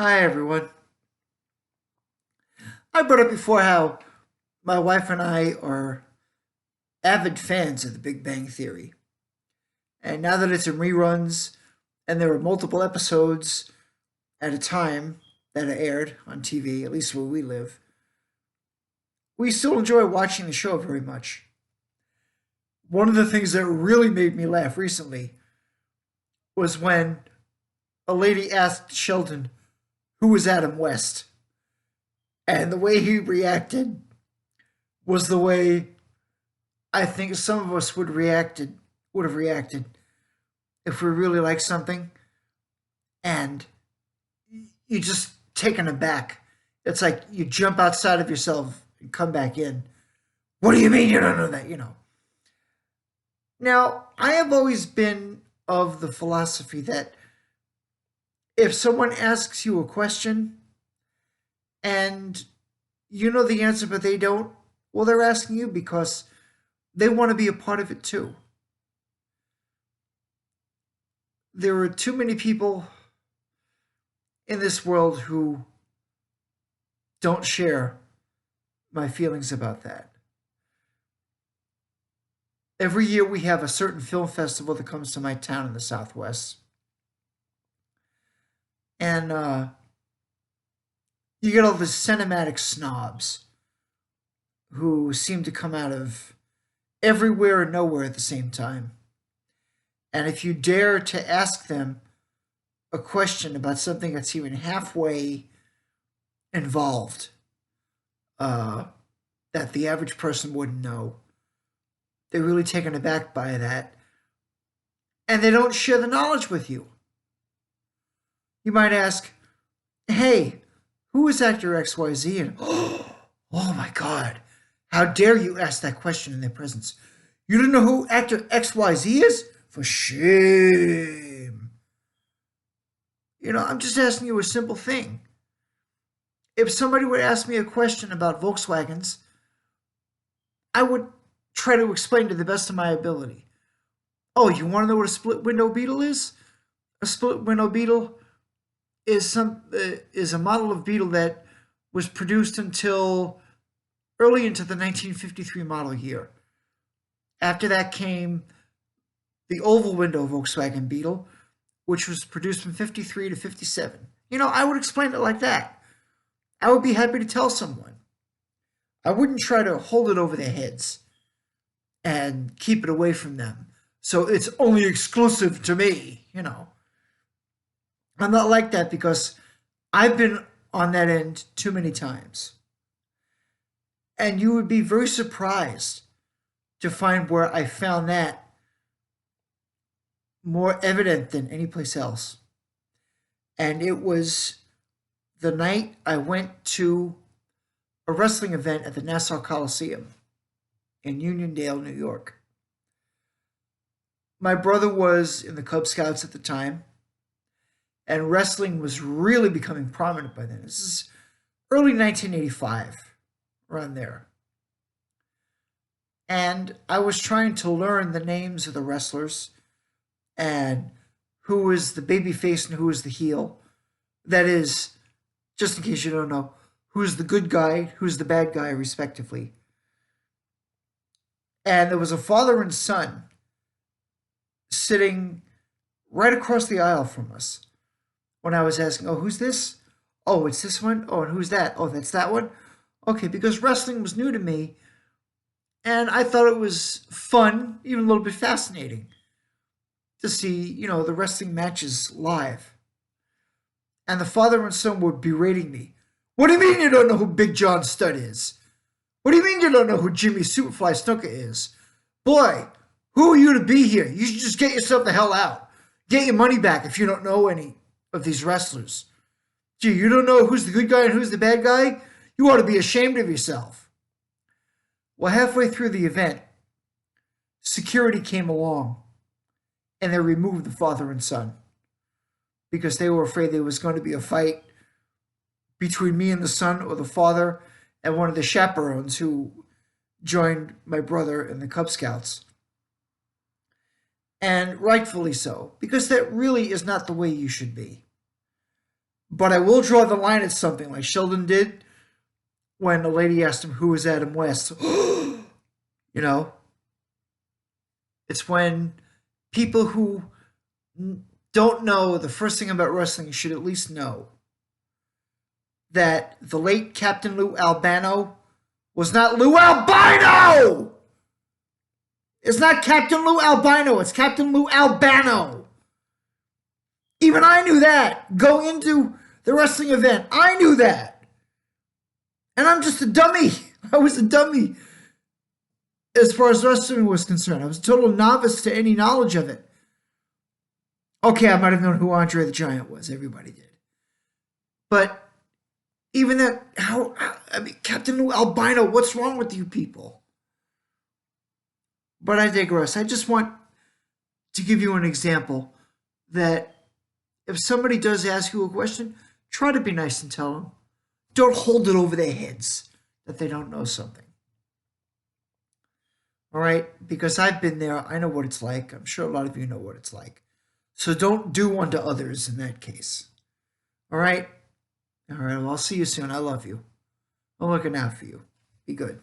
Hi, everyone. I brought up before how my wife and I are avid fans of The Big Bang Theory. And now that it's in reruns and there are multiple episodes at a time that are aired on TV, at least where we live, we still enjoy watching the show very much. One of the things that really made me laugh recently was when a lady asked Sheldon who was Adam West. And the way he reacted was the way I think some of us would have reacted if we really like something and you just taken aback. It's like you jump outside of yourself and come back in. What do you mean you don't know that? Now, I have always been of the philosophy that if someone asks you a question and you know the answer but they don't, well, they're asking you because they want to be a part of it too. There are too many people in this world who don't share my feelings about that. Every year we have a certain film festival that comes to my town in the Southwest. And you get all the cinematic snobs who seem to come out of everywhere and nowhere at the same time. And if you dare to ask them a question about something that's even halfway involved, uh, that the average person wouldn't know, they're really taken aback by that. And they don't share the knowledge with you. You might ask, hey, who is actor XYZ? And, oh my God, how dare you ask that question in their presence? You don't know who actor XYZ is? For shame. I'm just asking you a simple thing. If somebody would ask me a question about Volkswagens, I would try to explain to the best of my ability. Oh, you want to know what a split window beetle is? A split window beetle is a model of beetle that was produced until early into the 1953 model year. After that came the oval window Volkswagen Beetle, which was produced from 53 to 57. I would explain it like that. I would be happy to tell someone. I wouldn't try to hold it over their heads and keep it away from them. So it's only exclusive to me. I'm not like that because I've been on that end too many times. And you would be very surprised to find where I found that more evident than any place else. And it was the night I went to a wrestling event at the Nassau Coliseum in Uniondale, New York. My brother was in the Cub Scouts at the time, and wrestling was really becoming prominent by then. This is early 1985, around there. And I was trying to learn the names of the wrestlers and who was the baby face and who was the heel. That is, just in case you don't know, who's the good guy, who's the bad guy, respectively. And there was a father and son sitting right across the aisle from us when I was asking, oh, who's this? Oh, it's this one? Oh, and who's that? Oh, that's that one? Okay, because wrestling was new to me, and I thought it was fun, even a little bit fascinating, to see, the wrestling matches live. And the father and son were berating me. What do you mean you don't know who Big John Studd is? What do you mean you don't know who Jimmy Superfly Snuka is? Boy, who are you to be here? You should just get yourself the hell out. Get your money back if you don't know any of these wrestlers. Gee, you don't know who's the good guy and who's the bad guy? You ought to be ashamed of yourself. Well, halfway through the event, security came along and they removed the father and son because they were afraid there was going to be a fight between me and the son or the father and one of the chaperones who joined my brother in the Cub Scouts. And rightfully so, because that really is not the way you should be. But I will draw the line at something like Sheldon did when a lady asked him who was Adam West. You know, it's when people who don't know the first thing about wrestling should at least know that the late Captain Lou Albano was not Lou Albino! It's not Captain Lou Albino, it's Captain Lou Albano. Even I knew that going into the wrestling event. I knew that. And I'm just a dummy. I was a dummy as far as wrestling was concerned. I was a total novice to any knowledge of it. Okay, I might have known who Andre the Giant was. Everybody did. But even that, I mean, Captain Lou Albino, what's wrong with you people? But I digress. I just want to give you an example that if somebody does ask you a question, try to be nice and tell them. Don't hold it over their heads that they don't know something. All right? Because I've been there. I know what it's like. I'm sure a lot of you know what it's like. So don't do unto others in that case. All right? All right. Well, I'll see you soon. I love you. I'm looking out for you. Be good.